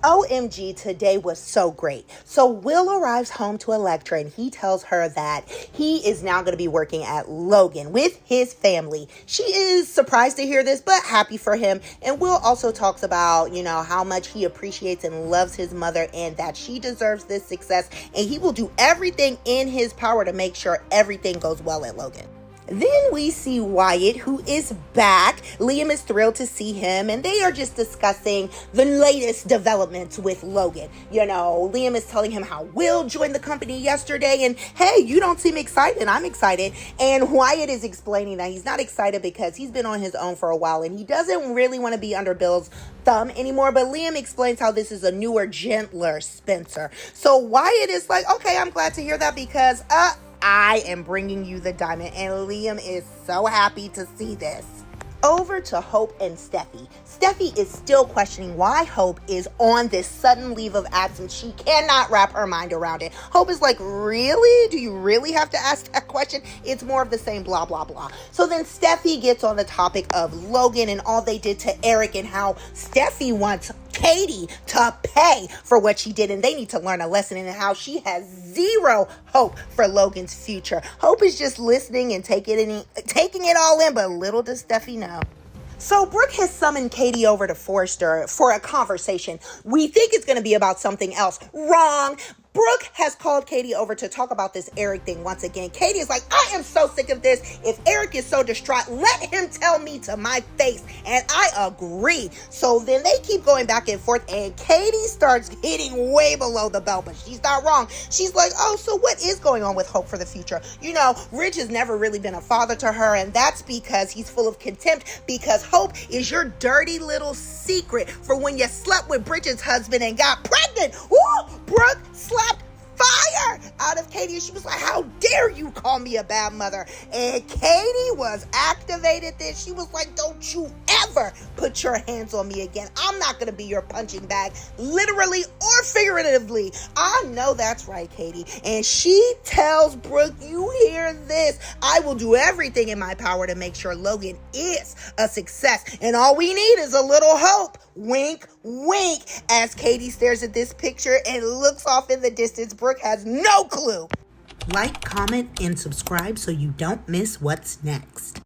OMG, today was so great. So Will arrives home to Electra and he tells her that he is now going to be working at Logan with his family. She is surprised to hear this, but happy for him. And Will also talks about, how much he appreciates and loves his mother and that she deserves this success. And he will do everything in his power to make sure everything goes well at Logan. Then we see Wyatt, who is back. Liam is thrilled to see him, and they are just discussing the latest developments with Logan. Liam is telling him how Will joined the company yesterday, and hey, you don't seem excited. I'm excited. And Wyatt is explaining that he's not excited because he's been on his own for a while, and he doesn't really want to be under Bill's thumb anymore. But Liam explains how this is a newer, gentler Spencer. So Wyatt is like, okay, I'm glad to hear that because, I am bringing you the diamond, and Liam is so happy to see this. Over to Hope and Steffy. Steffy is still questioning why Hope is on this sudden leave of absence. She cannot wrap her mind around it. Hope is like, really? Do you really have to ask that question? It's more of the same blah, blah, blah. So then Steffy gets on the topic of Logan and all they did to Eric and how Steffy wants Katie to pay for what she did, and they need to learn a lesson in how she has zero hope for Logan's future. Hope is just listening and taking it all in, but little does Steffy know. So Brooke has summoned Katie over to Forrester for a conversation. We think it's going to be about something else. Wrong. Brooke has called Katie over to talk about this Eric thing once again. Katie is like, I am so sick of this. If Eric is so distraught, let him tell me to my face. And I agree. So then they keep going back and forth, and Katie starts hitting way below the belt, but she's not wrong. She's like, oh, so what is going on with Hope for the future? Rich has never really been a father to her, and that's because he's full of contempt, because Hope is your dirty little secret for when you slept with Bridget's husband and got pregnant. Woo! Brooke slapped fire out of Katie. She was like, how dare you call me a bad mother? And Katie was activated then. She was like, don't you ever put your hands on me again. I'm not going to be your punching bag, literally or figuratively. I know that's right, Katie. And she tells Brooke, you hear this? I will do everything in my power to make sure Logan is a success. And all we need is a little hope. Wink, wink, as Katie stares at this picture and looks off in the distance. Brooke has no clue. Like, comment, and subscribe so you don't miss what's next.